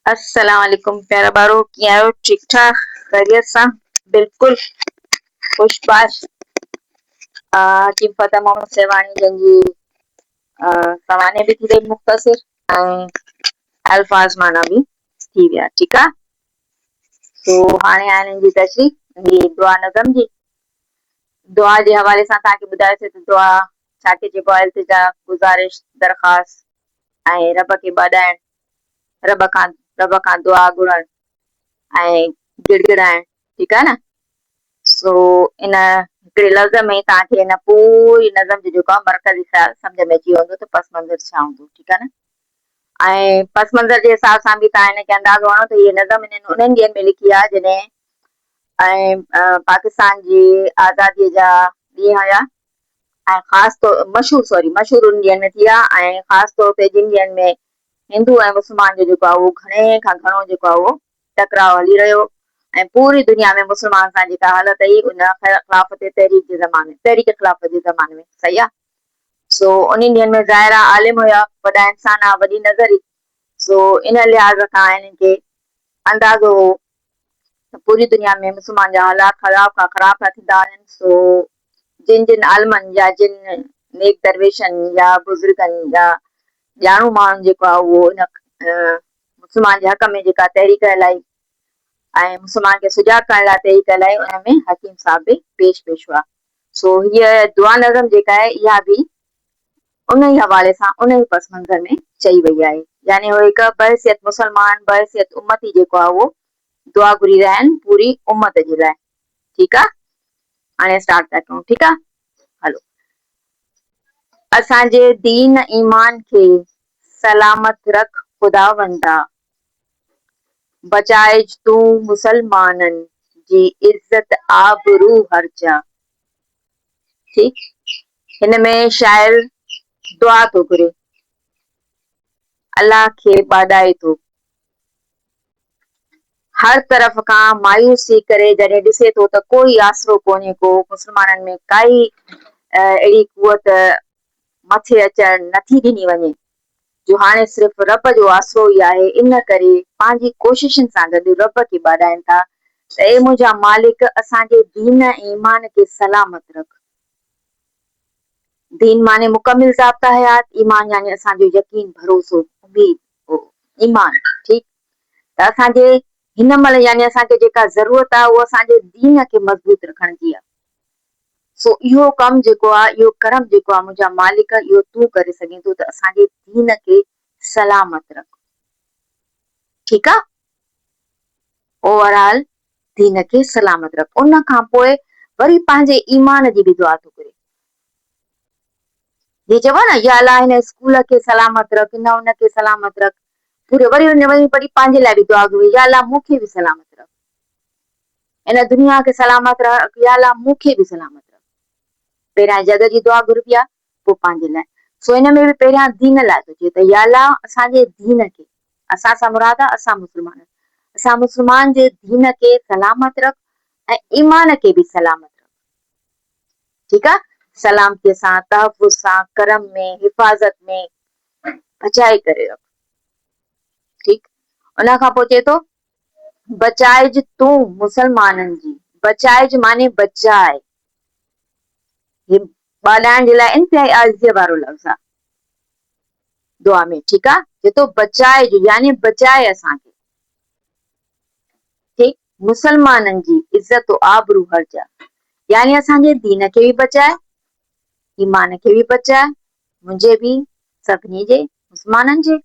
अस्सलाम वालेकुम प्यारा बारो, कीअं आहियो? ठीक ठाक, खैरियत सां? बिल्कुल खुशबाश। हकीम फ़तह मोहम्मद सेवाणी जंहिंजी सवाने बि थी वई मुख़्तसिर ऐं अल्फाज़ माना बि थी विया। ठीकु आहे। तो हाणे आहिनि जी तशरीह ही दुआ नज़म जी। दुआ जे हवाले सां तव्हांखे ॿुधाए छॾ त दुआ छाखे चइबो आहे? इल्तिजा, गुज़ारिश, दरख़्वास्त ऐं रब खे ॿधाइण, रब खां दुआ घुरण ऐं गिड़गिड़ाइण। ठीकु आहे न। सो इन हिकिड़े लफ़्ज़ में तव्हांखे इन पूरी नज़म जो जेको आहे मरकज़ी ख़्याल सम्झ में अची वेंदो त पस मंज़र छा हूंदो। ठीकु आहे न। ऐं पस मंज़र जे हिसाब सां बि तव्हां हिनखे अंदाज़ो हणो त हीअ नज़म इन्हनि उन्हनि ॾींहंनि में लिखी आहे जॾहिं पाकिस्तान जी आज़ादीअ जा ॾींहं हुया ऐं मशहूर उन ॾींहंनि में थी विया ऐं ख़ासि तौर ते जिन ॾींहंनि में हिंदू ऐं मुस्लमान जो जेको आहे उहो घणे खां घणो जेको आहे उहो टकराव हली रहियो ऐं पूरी दुनिया में मुस्लमान सां जेका हालत हुई उन ख़िलाफ़त तहरीक ख़िलाफ़त जे ज़माने में। सही आहे। सो उन ॾींहंनि में ज़ाहिरा आलिम हुया, वॾा इंसान आहे, वॾी नज़र हुई। सो इन लिहाज़ खां हिननि खे अंदाज़ो हो त पूरी दुनिया में मुस्लमान जा हालात ख़राब खां ख़राब था थींदा वञनि। सो जिन जिन आलमनि या जिन नेक दरवेशनि या बुज़ुर्गनि या ॼाणू माण्हुनि जेको आहे उहो इन मुस्लमान जे हक़ में जेका तहरीक हलाई ऐं मुस्लमान खे सुजाग करण लाइ तहरीक हलाई, उनमें हकीम साहब बि पेश हुआ। सो हीअ दुआ नज़म जेका आहे इहा बि उन ई हवाले सां उन ई पस मंज़र में चई वई आहे। यानी उहे हिकु बहसियत मुस्लमान, बहसियत उम्मती जेको आहे उहो दुआ घुरी रहिया आहिनि पूरी उम्मत जे लाइ। ठीकु आहे। हाणे स्टार्ट था कयूं। ठीकु आहे। हलो। असांजे दीन ईमान खे सलामत रख ख़ुदावंदा, बचाइज तूं मुसलमाननि जी इज़त आबरू हर्जा। ठीक। हिन में शाइर दुआ थो घुरे, अल्लाह खे ॿाॾाए थो। हर तरफ़ खां मायूसी करे जॾहिं ॾिसे थो त कोई आसरो कोन्हे को, मुस्लमाननि में काई अहिड़ी कुवत मथे अचण नथी ॾिनी वञे जो हाणे सिर्फ़ रब जो आसरो ई आहे। इन करे पंहिंजी कोशिशनि सां गॾु रब खे ॿाॾाइनि था त ए मुंहिंजा मालिक असांजे दीन ईमान खे सलामत रख। दीन माने मुकमिल ज़ाब्ता हयात, ईमान यानी असांजो यकीन, भरोसो, उम्मीद, ईमान। ठीक। त असांजे हिन महिल यानी असांखे जेका ज़रूरत आहे उहा असांजे दीन खे मज़बूत रखण जी आहे। सो इहो कमु जेको आहे, इहो कर्म जेको आहे मुंहिंजा मालिक इहो तूं करे सघीं थो त असांजे दीन खे सलामत रख। ठीकु आहे। ओवरऑल दीन खे सलामत रख। उन खां पोइ वरी पंहिंजे ईमान जी बि दुआ थो करे। ये चवो न या अल्लाह हिन स्कूल खे सलामत रख, हिन उन खे सलामत रख। पूरे वरी पंहिंजे लाइ बि दुआ घुरी, या अल्लाह मूंखे बि सलामत रख। इन दुनिया खे सलामत रख, या अल्लाह मूंखे बि सलामत रख। पहिरियां जग जी दुआ घुरबी आहे, पोइ पंहिंजे लाइ। सो हिन में बि पहिरियां दीन लाइ थो चए त या अल्लाह असांजे दीन खे, असां सां मुराद आहे असां मुस्लमान, असां मुस्लमान जे दीन खे सलामत रख ऐं ईमान खे बि सलामत रख। ठीकु आहे। सलामतीअ सां, तहफ़ुज़ सां, करम में, हिफ़ाज़त में बचाए करे रख। ठीकु। उन खां पोइ चए थो बचाइज तूं मुसलमाननि जी, बचाइज माने बचाए, ॿाॾाइण जे लाइ इंतिहाई आज़ीअ वारो लफ़्ज़ आहे दुआ में। ठीकु आहे। चए थो बचाइज यानी बचाए असांखे। ठीकु। मुसलमाननि जी इज़त आबरू हर्जा, यानी असांजे दीन खे बि बचाए, ईमान खे बि बचाए, मुंहिंजे बि सभिनी जे मुस्लमाननि जे,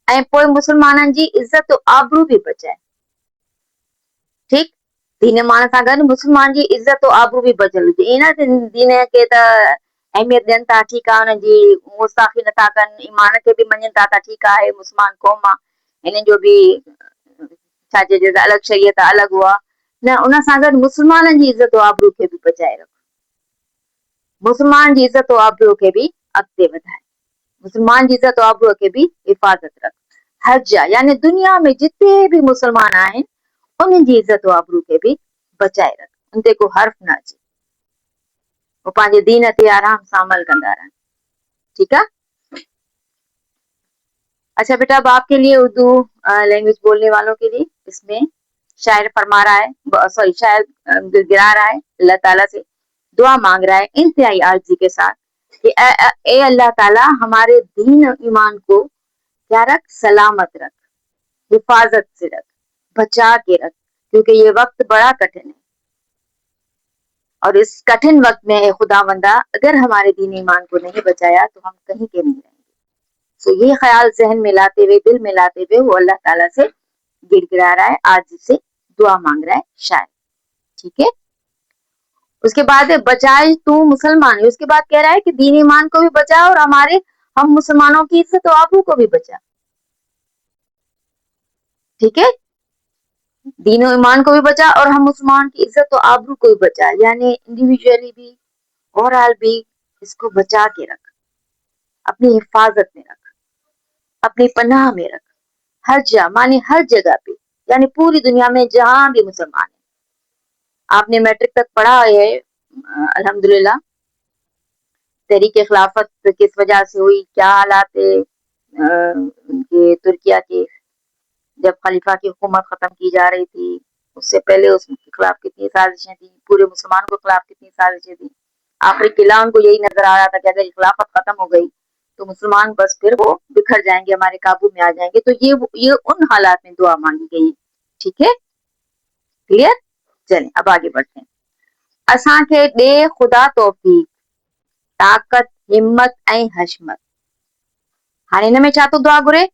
ऐं पोइ मुस्लमाननि जी इज़त आबरू बि बचाए। ठीकु। दीन मान सां गॾु मुस्लमान जी इज़त आबरू बि बचियल हुजे। ईअं न दीन खे त अहमियत ॾियनि था, ठीकु आहे, हुनजी गुस्ताखी नथा कनि, ईमान खे बि मञनि था त ठीकु आहे मुस्लमान क़ौम आहे, हिननि जो बि छा चइजे अलॻि शरीयत आहे, अलॻि हुआ न, उन सां गॾु मुस्लमाननि जी इज़त आबरू खे बि बचाए रख। मुस्लमान जी इज़त आबरू खे बि अॻिते वधाए, मुस्लमान जी इज़त आबरू खे बि हिफ़ाज़त रख। हर्जा यानी दुनिया में जिते बि मुस्लमान आहिनि उन्हनि जी इज़त आबरू खे बि बचाए रख, उन ते को हर्फ न अचे, वो पंहिंजे दीन ते आराम सां अमल कंदा रहनि। ठीक है। अच्छा बेटा, अब आपके लिए उर्दू लैंग्वेज बोलने वालों के लिए। इसमें शायर फरमा रहा है, सॉरी शायर गिरा रहा है, अल्लाह ताला से दुआ मांग रहा है इंतहाई आर्जी के साथ कि ए अल्लाह ताला हमारे दीन ईमान को क्या रख, सलामत रख, हिफाजत से रख, बचा के रख, क्योंकि ये वक्त बड़ा कठिन है और इस कठिन वक्त में ए खुदावंदा अगर हमारे दीन ईमान को नहीं बचाया तो हम कहीं के नहीं रहेंगे। सो ये ख्याल जहन में लाते हुए, दिल में लाते हुए वो अल्लाह ताला से गिड़गिड़ा रहा है, आज से दुआ मांग रहा है शायद। ठीक है, उसके बाद बचाए तू मुसलमान, उसके बाद कह रहा है कि दीन ईमान को भी बचा और हमारे हम मुसलमानों की इज्जत आबरू को भी बचा। ठीक है, दीन ईमान को भी बचा और हम मुसलमान की इज्जत और आबरू को भी बचा, यानी इंडिविजुअली भी ओवरऑल भी इसको बचा के रख, अपनी हिफाजत में रख, अपनी पनाह में रख, हर जगह माने हर जगह पे, यानी पूरी दुनिया में जहां भी मुसलमान है। आपने मैट्रिक तक पढ़ा है अल्हम्दुलिल्लाह, तहरीक खिलाफत किस वजह से हुई, क्या हालात उनके तुर्किया के, जब खलीफा की हुकूमत खत्म की जा रही थी, उससे पहले उसके खिलाफ कितनी साजिशें थी, पूरे मुसलमानों के खिलाफ कितनी साजिशें थी। आखिरी किला उनको यही नजर आ रहा था कि अगर खिलाफत खत्म हो गई तो मुसलमान बस फिर वो बिखर जाएंगे, हमारे काबू में आ जाएंगे। तो ये उन हालात में दुआ मांगी गई। ठीक है, क्लियर। चलें अब आगे बढ़ते हैं। असांखे दे खुदा तौफीक, ताकत, हिम्मत ऐं हशमत। हाणे हिन में छा थो दुआ घुरे,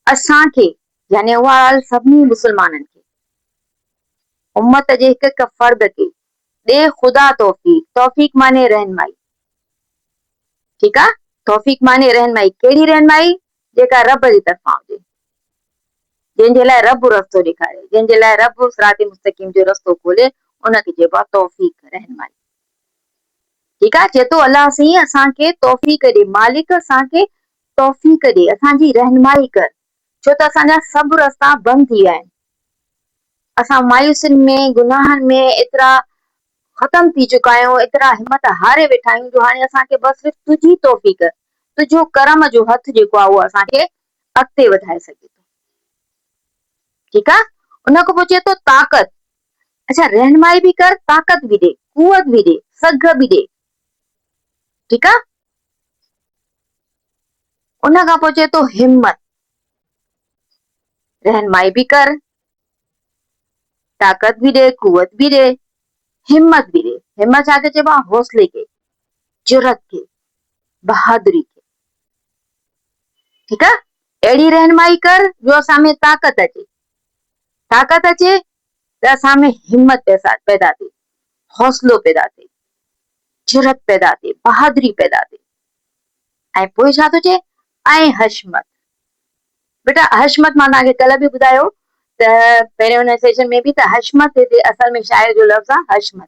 असांखे यानी ओवरऑल सभिनी मुसलमाननि खे, उम्मत जे हिक हिक फर्द खे दे खुदा तौफीक, तौफीक माने रहनमाई। ठीक आहे, तौफीक माने रहनमाई, कहिड़ी रहनमाई, जेका रब जी तरफ़ां हुजे, जंहिंजे लाइ रब रस्तो ॾेखारे, जंहिंजे लाइ रब सिरात मुस्तकीम जो रस्तो खोले, उनखे चइबो आहे तौफीक, रहनमाई। ठीक आहे, चए थो अलाह साईं असांखे तौफीक ॾे, मालिक असांखे तौफीक ॾे, असांजी रहनमाई कर, छो त असांजा सभु रस्ता बंदि थी विया आहिनि। असां मायूसियुनि में, गुनाहनि में एतिरा ख़तम थी चुका आहियूं, एतिरा हिमत हारे वेठा आहियूं जो हाणे असांखे बसि सिर्फ़ तुंहिंजी तौफीक, तुंहिंजो करम जो हथ जेको आहे उहो असांखे अॻिते वधाए सघे थो। ठीकु आहे, उन खां पोइ चए थो ताक़त, अच्छा रहनमाई बि कर, ताक़त बि ॾे, कुवत बि ॾे, सघ बि ॾे। ठीकु आहे, उन खां पोइ चए थो हिम्मत, रहनमाई बि कर, ताक़त बि ॾे, कुवत बि ॾे, हिम्मत बि ॾे। हिम्मत छा खे चइबो आहे, हौसले खे, जुरत खे, बहादुरी खे। ठीकु आहे, अहिड़ी रहनमाई कर जो असां में ताक़त अचे, ताक़त अचे त असां में हिम्मत पैदा थिए, हौसलो पैदा थिए, जुरत पैदा थिए, बहादुरी पैदा थिए। ऐं पोइ छा थो चए, ऐं हशमत। बेटा हशमत मां तव्हांखे कल्ह बि ॿुधायो त पहिरियों हुन सेशन में बि, त हशमत हिते असल में शायर जो लफ़्ज़ आहे हशमत।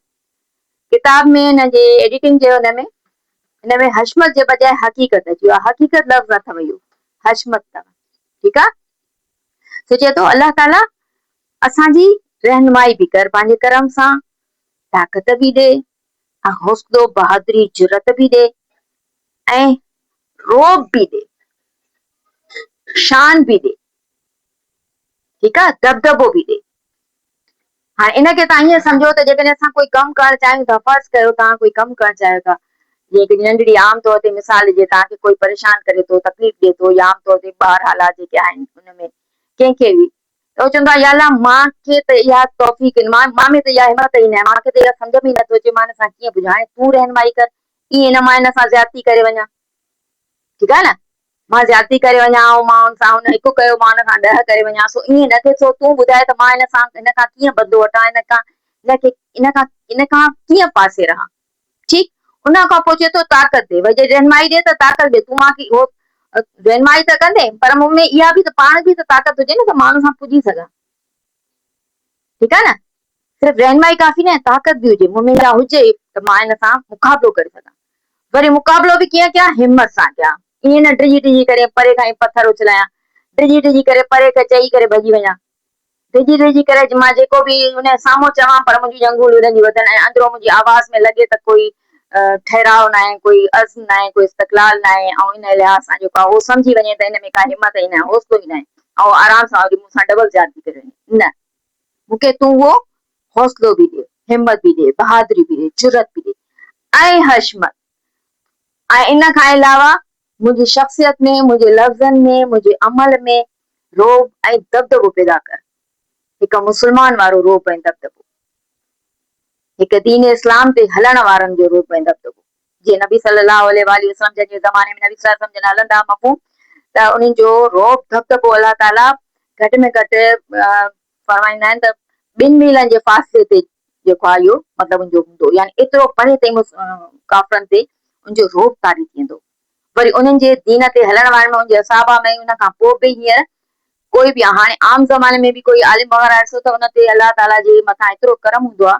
किताब में हिन जे एडिटिंग जे हिन में हशमत जे बजाए हक़ीक़त अची वियो आहे, हक़ीक़त लफ़्ज़ अथव इहो, हशमत अथव। ठीकु आहे, सो चए थो अलाह ताला असांजी रहनुमाई बि कर पंहिंजे करम सां, ताक़त बि ॾे, ऐं हौसलो, बहादुरी, जुरत बि ॾे, ऐं रोब बि ॾे, शान बि ॾे। ठीकु आहे, दबदबो बि ॾे। हाणे इनखे तव्हां ईअं सम्झो त जेकॾहिं असां कोई कमु करणु चाहियूं था, फर्ज़ कयो तव्हां कोई कमु करणु चाहियो था, जीअं हिकिड़ी नंढड़ी आम तौर ते मिसाल ॾिजे, तव्हांखे कोई परेशान करे थो, तकलीफ़ ॾिए थो, या आम तौर ते ॿार हालात जेके आहिनि हुनमें कंहिंखे बि, त उहो चवंदो आहे या अल्लाह मूंखे त इहा तौफ़ीक, मां में त इहा हिमत ई न आहे, मूंखे त इहा सम्झ में ई नथो अचे, मां हिन सां कीअं बुझां, हाणे तूं रहनमाई कर, ईअं न मां हिन सां ज्यादती करे वञा। ठीकु आहे न, मां ज्यादती करे वञा, ऐं मां हुन सां हुन हिकु कयो, मां हुन खां 10 करे वञा, सो ईअं न थिए। सो तूं ॿुधाए त मां हिन खां कीअं बदिलो वठां, इन खां कीअं पासे रहां। ठीकु, उन खां पोइ चए थो ताक़त ॾे, भई जे रहनमाई ॾे त ताक़त ॾे, तूं मूंखे रहनमाई त कंदे, पर मूं में इहा बि त, पाण बि त ताक़त हुजे न, त मां हुन सां पुॼी सघां। ठीकु आहे न, सिर्फ़ु रहनमाई काफ़ी न, ताक़त बि हुजे, मूं में इहा हुजे त मां हिन सां मुक़ाबिलो करे सघां। वरी मुक़ाबिलो बि कीअं कयां, हिम्मत सां कयां, ईअं न डिॼी डिॼी करे परे खां ई पथर उछलायां, डिॼी डिॼी करे परे खां चई करे भॼी वञा, डिॼी डिॼी करे मां जेको बि हुन साम्हूं चवां पर मुंहिंजी अंगूं लुड़ंदी वधनि, ऐं अंदरो मुंहिंजी आवाज़ में लॻे त कोई ठहराव न आहे, कोई अज़्म न आहे, कोई इस्तक़लाल न आहे, ऐं इन लिहाज़ सां जेको आहे उहो सम्झी वञे त हिन में का हिमत ई न आहे, हौसलो ई न आहे, ऐं आराम सां वरी मूंसां डबल ज्यादती करे वञे। न, मूंखे तूं उहो हौसलो बि ॾे, हिमत बि ॾे, बहादुरी बि ॾे, जुरत बि ॾे ऐं हशमत। ऐं इन खां अलावा मुंहिंजी शख़्सियत में, मुंहिंजे लफ़्ज़नि में, मुंहिंजे अमल में रोब ऐं दबदबो पैदा कर। हिकु मुस्लमान वारो रोब ऐं दबदबो, हिकु दीन इस्लाम ते हलण वारनि जो रोब ऐं दबदबो। जीअं नबी सल्लल्लाहु अलैहि वसल्लम जे ज़माने में नबी सल्लल्लाहु अलैहि वसल्लम जन हलंदा मफ़हूम, त उन्हनि जो रोब दबदबो अलाह ताला घटि में घटि फरमाईंदा आहिनि त 2 मीलनि जे फासले ते जेको आहे इहो मतिलबु उनजो हूंदो, यानी एतिरो परे ते काफ़रनि ते उनजो रोब तारी थींदो। वरी उन्हनि जे दीन ते हलण वारनि में, उनजे असहाबा में, उन खां पोइ बि हींअर कोई बि हाणे आम ज़माने में बि कोई आलिम वग़ैरह ॾिसो त उन ते अलाह ताला जे मथां एतिरो करम हूंदो आहे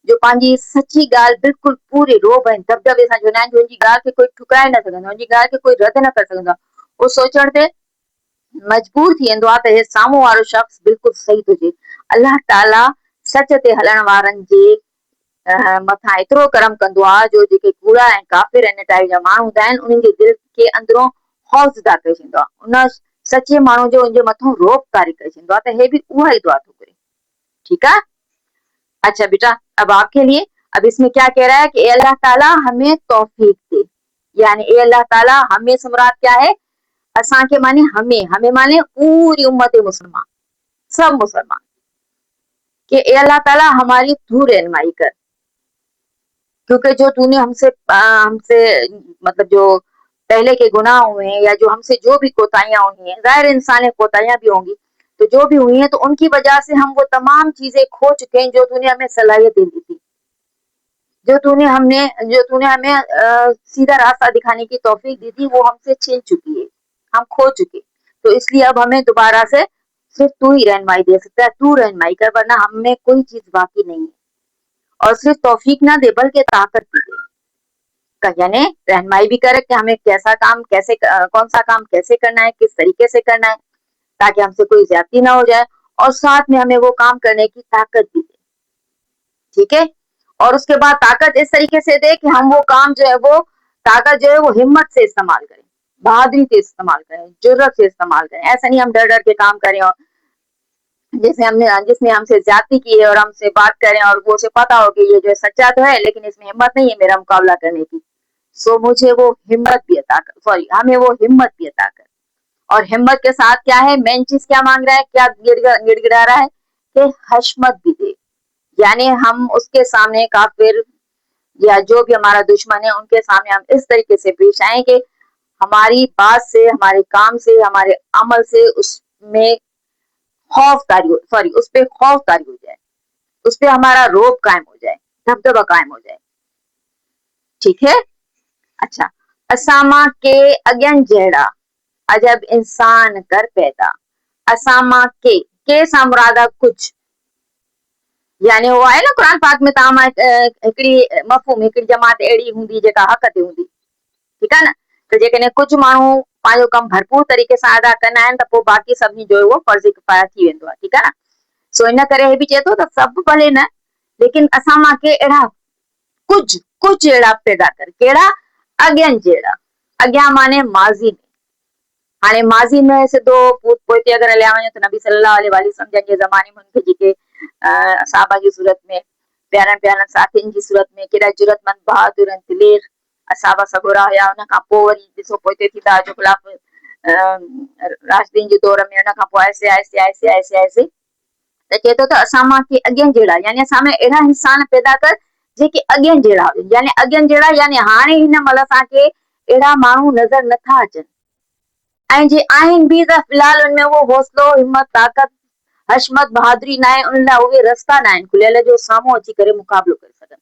जो पंहिंजी सची ॻाल्हि बिल्कुलु पूरे रोब ऐं दबदबे सां चवंदा आहिनि, उनजी ॻाल्हि खे कोई ठुकाए न सघंदो, उनजी ॻाल्हि खे कोई रद्द न करे सघंदो आहे। उहो सोचण ते मजबूर थी वेंदो आहे त हे साम्हूं वारो शख़्स बिल्कुलु सही थो चए। अलाह ताला सच ते हलण वारनि जे मथां एतिरो करम कंदो आहे जो जेके कूड़ा ऐं काफ़िर इन टाइप जा माण्हू हूंदा आहिनि, उन्हनि जे दिलि खे अंदरों ख़ौफ़ ज़दा करे छॾींदो आहे। उन सचे माण्हू जो उनजे मथां रोब तारी करे छॾींदो आहे त हे बि उहा ई दुआ थो करे। ठीक है। अच्छा बेटा, अब आपके लिए, अब इसमें क्या कह रहा है कि अल्लाह ताला हमें तौफीक दे, यानी ए अल्लाह ताला हमें से मुराद क्या है, असांखे माने हमें माने पूरी उम्मत मुसलमान, सब मुसलमान, कि ए अल्लाह ताला हमारी तू रहनुमाई कर, क्योंकि जो तूने हमसे मतलब जो पहले के गुनाह हुए हैं या जो हमसे जो भी कोताहियां हुई हैं, जाहिर इंसान कोताहियां भी होंगी, तो जो भी हुई हैं तो उनकी वजह से हम वो तमाम चीजें खो चुके हैं जो तूने हमें सलाहियत दे दी थी, जो तूने हमें सीधा रास्ता दिखाने की तौफीक दी थी, वो हमसे छीन चुकी है, हम खो चुके। तो इसलिए अब हमें दोबारा से सिर्फ तू ही रहनुमाई दे सकता है, तू रहनुमाई कर, वरना हमें कोई चीज बाकी नहीं है। और सिर्फ तौफीक ना दे बल्कि ताकत भी दे, यानी रहनुमाई भी करे कि हमें कैसा काम कैसे कौन सा काम कैसे करना है, किस तरीके से करना है, ताकि हमसे कोई ज्यादती ना हो जाए, और साथ में हमें वो काम करने की ताकत भी दे। ठीक है। और उसके बाद ताकत इस तरीके से दे कि हम वो काम जो है वो ताकत जो है वो हिम्मत से इस्तेमाल करें, बहादुरी से इस्तेमाल करें, जुर्रत से इस्तेमाल करें। ऐसा नहीं हम डर डर के काम करें और जिसने हमसे ज्यादती की है और हमसे बात करें और वो उसे पता हो कि ये जो सच्चा तो है लेकिन इसमें हिम्मत नहीं है मेरा मुकाबला करने की, सो मुझे वो हिम्मत भी अता कर, सॉरी हमें वो हिम्मत भी अता कर। और हिम्मत के साथ क्या है, मेन चीज क्या मांग रहा है, क्या गिड़गिड़ा रहा है कि हशमत भी दे, यानी हम उसके सामने काफिर या जो भी हमारा दुश्मन है उनके सामने हम इस तरीके से पेश आए कि हमारी बात से, हमारे काम से, हमारे अमल से उसमें खौफ तारी हो, सॉरी उस पर खौफ तारी हो जाए, उस पर हमारा रोब कायम हो जाए, दबदबा कायम हो जाए। ठीक है। अच्छा, असामा के अगन जहिड़ा अजब इंसान कर पैदा, असामा के सां मुराद आहे कुछ, यानी वो आहे न क़ुर पाक में तव्हां हिकिड़ी मफ़हूम हिकिड़ी जमात अहिड़ी हूंदी जेका हक़ ते हूंदी, ठीकु आहे न, त जेकॾहिं कुझु माण्हू पंहिंजो कमु भरपूर तरीक़े सां अदा कंदा आहिनि त पोइ बाक़ी सभिनी जो उहो फर्ज़ किफ़ाया थी वेंदो आहे। ठीकु आहे न। सो इन करे हे बि चए थो त सभु भले न, लेकिन असां मांखे अहिड़ा कुझु अहिड़ा पैदा कर, कहिड़ा, अॻियनि जहिड़ा, अॻियां माने माज़ी में, हाणे माज़ी में सिधो पोइते अगरि हलिया वञो त नबी सल्लल्लाहु अलैहि वसल्लम जे ज़माने में उनखे जेके सहाबा जी सूरत में प्यारनि प्यारनि साथियुनि जी सूरत में केॾा जुरतमंद बहादुर ऐं दिलेर असाबा सगोरा हुया, हुन खां पोइ वरी ॾिसो पोइते थींदा जो ख़िलाफ़ राशिदीन जे दौर में, हुन खां पोइ ऐसे त चए थो त असां मांखे अॻियनि जहिड़ा, यानी असां में अहिड़ा इंसान पैदा कर जेके अॻियनि जहिड़ा हुजनि, यानी अॻियनि जहिड़ा यानी हाणे हिन महिल असांखे अहिड़ा माण्हू नज़र नथा अचनि, ऐं जे आहिनि बि त फ़िलहाल उनमें उहो हौसलो, हिम्मत, ताक़त, हशमत, बहादुरी न आहे, उन लाइ उहे रस्ता न आहिनि खुलियल जो साम्हूं अची करे मुक़ाबिलो करे सघनि।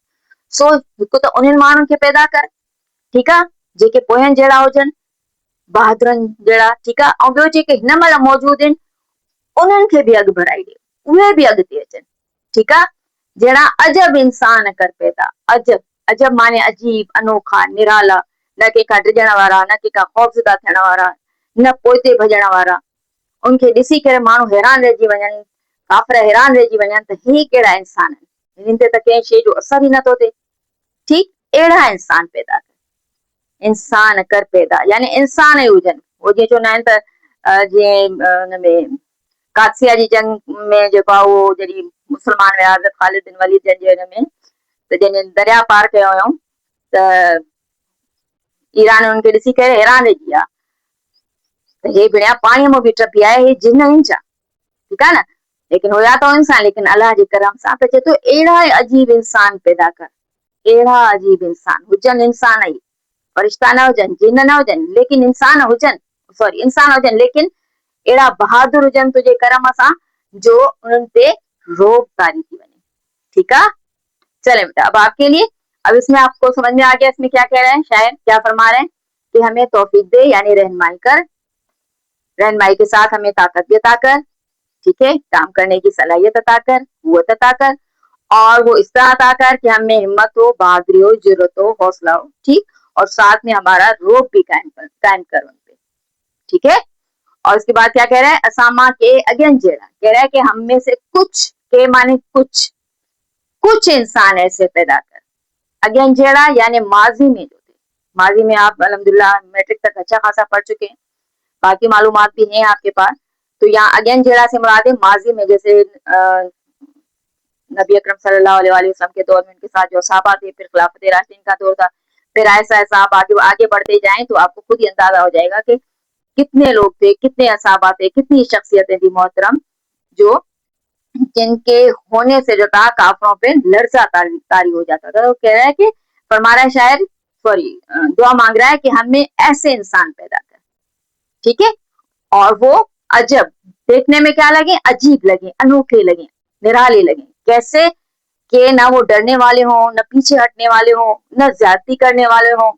सो हिकु त उन्हनि माण्हुनि खे पैदा कर, ठीकु आहे, जेके पोयनि जहिड़ा हुजनि, बहादुरनि जहिड़ा, ठीकु आहे, ऐं ॿियो जेके हिन महिल मौजूद आहिनि उन्हनि खे बि अॻु बढ़ाई ॾे, उहे बि अॻिते अचनि। ठीकु आहे। जहिड़ा अजब इंसान कर पैदा, अजब माने अजीब, अनोखा, निराला, न कंहिंखां डिॼण वारा, न कंहिंखां ख़ौफ़ज़दा थियण वारा, न पोइते भॼण वारा, उनखे ॾिसी करे माण्हू हैरान रहिजी वञनि, काफ़िर हैरान रहिजी वञनि त ही कहिड़ा इंसान आहिनि, हिननि ते त कंहिं शइ जो असर ई नथो थिए। ठीकु, अहिड़ा इंसान पैदा कर, इंसान कर पैदा, यानी इंसान ई हुजनि, वो जीअं चवंदा आहिनि त जीअं हुनमें कादसिया जी जंग में जेको आहे उहो जॾहिं मुस्लमान विया हज़रत ख़ालिद बिन वलीद जंहिंजे हुन में, त जॾहिं दरिया पार कयो हुयऊं त ईरान हुननि खे ॾिसी करे हैरान रहिजी विया त हे भेणिया पाणीअ मां बि टपी आहे, हे जिन आहिनि छा? ठीकु आहे न, लेकिन हुया त इंसान, लेकिन अलाह जे करम सां त चए थो अहिड़ा अजीब इंसान पैदा कर, अहिड़ा अजीब इंसान हुजनि, इंसान ई फरिश्ता न हुजनि, जिन न हुजनि, लेकिन इंसान हुजनि, सॉरी इंसान हुजनि लेकिन अहिड़ा बहादुर हुजनि तुंहिंजे करम सां जो उन्हनि ते रोब तारी थी वञे। ठीक है, चले बेटा अब आपके लिए, अब इसमें आपको समझ में आ गया इसमें क्या कह रहे हैं, शायद क्या फरमा रहे हैं कि हमें तौफीक दे यानी रहनुमाई कर, रहनुमाई के साथ हमें ताकत भी अता कर, ठीक है, काम करने की सलाहियत अता कर, कुव्वत अता कर, और वो इस तरह अता कर कि हमें हिम्मत हो, बहादुरी हो, जुर्रत हो, हौसला हो, ठीक, और साथ में हमारा रोब भी कायम कर उन पे, ठीक है। और उसके बाद क्या कह रहा है, असामा के अगेन जेड़ा कह रहा है कि हम में से कुछ के माने कुछ इंसान ऐसे पैदा कर, अगेन जेड़ा यानी माजी में जो थे, माजी में आप अल्हम्दुलिल्लाह मैट्रिक तक अच्छा खासा पढ़ चुके हैं, बाकी मालूमात भी हैं आपके पास, तो यहाँ अगेन जेड़ा से मुराद है माजी में, जैसे नबी अकरम सल्लल्लाहु अलैहि वसल्लम के दौर में उनके साथ जो सहाबा थे, फिर खिलाफत राशिदीन का दौर था, फिर ऐसा ऐसा आप आगे बढ़ते जाएं तो आपको खुद ही अंदाजा हो जाएगा कि कितने लोग थे, कितने असहाबा थे, कितनी शख्सियतें थी मोहतरम, जो जिनके होने से जो था काफरों पे लर्जा तारी हो जाता था। वो कह रहा है कि फरमा रहा है शायर, सॉरी दुआ मांग रहा है कि हमें ऐसे इंसान पैदा कर, ठीक है, और वो अजब देखने में क्या लगे, अजीब लगे, अनोखे लगे, निराले लगे, कैसे कि ना वो डरने वाले हों, न पीछे हटने वाले हों, न ज्यादती करने वाले हों,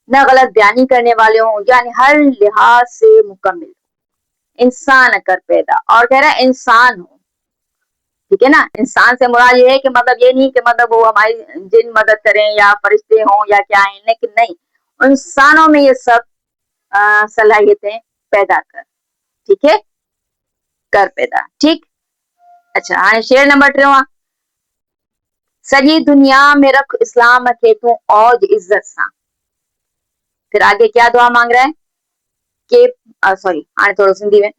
न गलत बयानी करने वाले हों, यानी हर लिहाज से मुकम्मिल इंसान कर पैदा, और कह रहा है इंसान हो, ठीक है ना, इंसान से मुराद ये है कि मतलब ये नहीं कि मतलब वो हमारी जिन मदद करें या फरिश्ते हों या क्या है, लेकिन नहीं, इंसानों में ये सब सलाहियतें पैदा कर, ठीक है, कर पैदा, ठीक। अच्छा हाँ शेर नंबर 3, सॼी दुनिया में रख इस्लाम खे तूं औज इज्जत सां, फिर आगे क्या दुआ मांग रहा है कि सॉरी हाणे थोड़ो सिंधी में,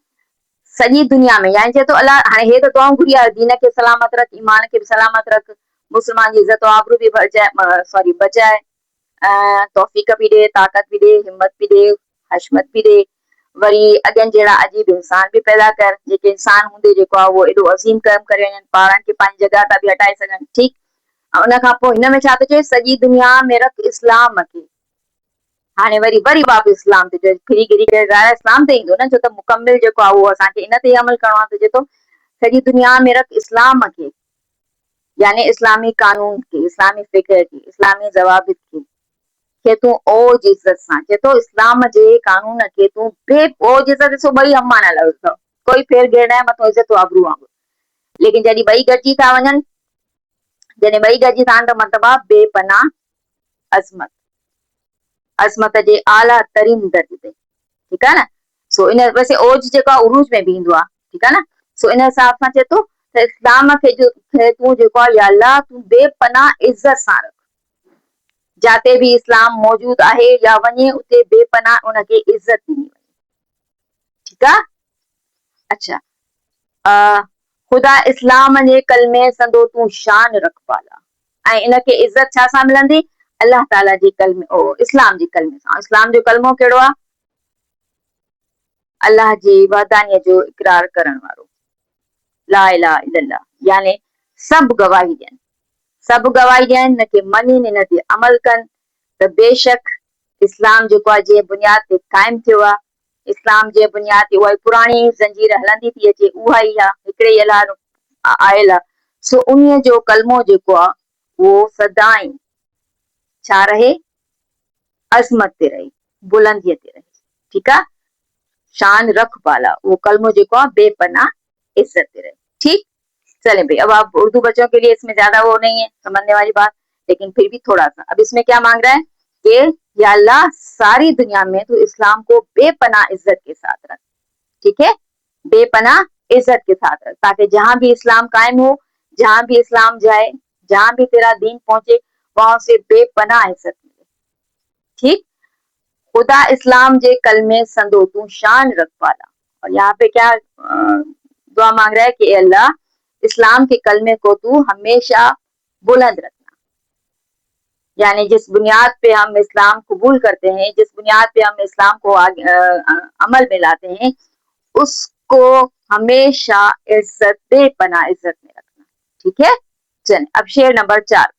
सॼी दुनिया में यानी चए तो अल्लाह हाणे हे तो दुआऊं घुरी आहे, दीन के सलामत रख, ईमान के भी सलामत रख, मुसलमान जी इज्जत आबरू भी बचाए, सॉरी बचाए, तौफीक भी दे, ताकत भी दे, हिम्मत भी दे, हशमत भी दे, वरी अगेन जहिड़ा अजीब इंसान भी पैदा कर, जेके इंसान हूंदे जेको आहे उहो एॾो अज़ीम कर्म करे वञनि, पाणनि खे पंहिंजी जॻह तां बि हटाए सघनि, ठीकु। उन खां पोइ हिन में छा थो चए, सॼी दुनिया में रख इस्लाम खे, हाणे वरी वापस इस्लाम ते चए, फिरी गिरी करे ज़ाहिर इस्लाम ते ईंदो न, छो त मुकमिल जेको आहे उहो असांखे इन ते अमल करणो आहे, त चए थो सॼी दुनिया में रख इस्लाम खे, यानी इस्लामी कानून के, इस्लामी फिक्र के, इस्लामी ज़वाबित के तूं ओज इज्जत सां, चए थो इस्लाम जे कानून खे तूं ओज इज्जत, ॾिसो ॿई अम्मा न लफ़्ज़ अथव, कोई फेर घेर न आहे, मथां इज्जत आबरू वांगुरु, लेकिन जॾहिं ॿई गॾिजी था वञनि, जॾहिं ॿई गॾिजी था त मतिलबु आहे बेपनाह अज़मत, अज़मत जे आला तरीन दर्जे ते, ठीकु आहे न। सो इन वैसे ओज जेको आहे उरूज में बि ईंदो आहे, ठीकु आहे न, सो इन हिसाब सां चए थो त इस्लाम खे तूं जेको आहे या अल्लाह तूं बेपनाह इज्जत सां रख, जाते भी इस्लाम मौजूद आहे या वञे उते बेपनाह उनखे इज्जत ॾिनी वञे, ठीकु आहे। अच्छा ख़ुदा इस्लाम जे कलमे संदो तूं शान रख पाला, ऐं इनखे इज्जत छा सां मिलंदी, अल्लाह ताला जे कलमे, इस्लाम जे कलमे सां। इस्लाम जो कलमो कहिड़ो आहे, अल्लाह जी वहदानीअ जो इक़रार करण वारो, ला इलाहा इल्लल्लाह, यानी सभु गवाही ॾियनि, सभु गवाही ॾियनि, हिनखे मञनि, हिन ते अमल कनि, त बेशक इस्लाम जेको आहे जीअं बुनियाद ते क़ाइमु थियो आहे, इस्लाम जे बुनियाद ते उहा पुराणी ज़ंजीर हलंदी थी अचे, उहा ई आहे, हिकिड़े ई अल्लाह आयल आहे, सो उन्हीअ जो कलमो जेको आहे उहो सदाई छा रहे, अज़मत ते रहे, बुलंदीअ ते रहे, ठीकु आहे, शान रख पाला, वो कलमो जेको आहे बेपनाह इज्जत ते रहे, ठीक। चले भाई अब आप उर्दू बच्चों के लिए इसमें ज्यादा वो नहीं है समझने वाली बात, लेकिन फिर भी थोड़ा सा, अब इसमें क्या मांग रहा है कि या अल्लाह सारी दुनिया में तो इस्लाम को बेपनाह इज्जत के साथ रख, ठीक है, बेपनाह इज्जत के साथ रख, ताकि जहां भी इस्लाम कायम हो, जहां भी इस्लाम जाए, जहां भी तेरा दीन पहुंचे, वहां से बेपनाह इज्जत मिले, ठीक। ख़ुदा इस्लाम जे कलमे संदो तूं शान रख पाला, اور یہاں پہ کیا دعا مانگ رہا ہے کہ اے اللہ اسلام کے کلمے کو تو ہمیشہ بلند رکھنا. یعنی جس بنیاد پہ ہم اسلام قبول کرتے ہیں، جس بنیاد پہ ہم اسلام کو عمل میں لاتے ہیں، اس کو ہمیشہ عزت بے پناہ عزت میں رکھنا. ٹھیک ہے. چلیں اب شعر نمبر 4.